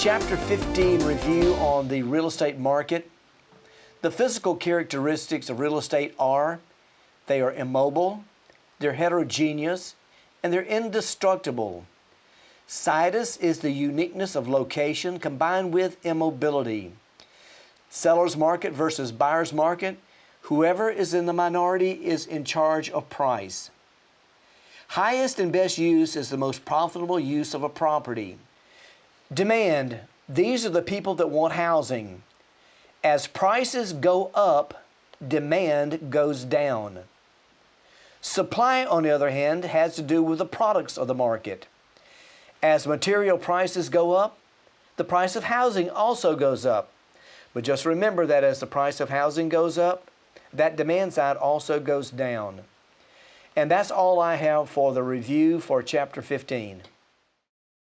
Chapter 15 review on the real estate market. The physical characteristics of real estate are, they are immobile, they're heterogeneous, and they're indestructible. Situs is the uniqueness of location combined with immobility. Seller's market versus buyer's market. Whoever is in the minority is in charge of price. Highest and best use is the most profitable use of a property. Demand. These are the people that want housing. As prices go up, demand goes down. Supply, on the other hand, has to do with the products of the market. As material prices go up, the price of housing also goes up. But just remember that as the price of housing goes up, that demand side also goes down. And that's all I have for the review for Chapter 15.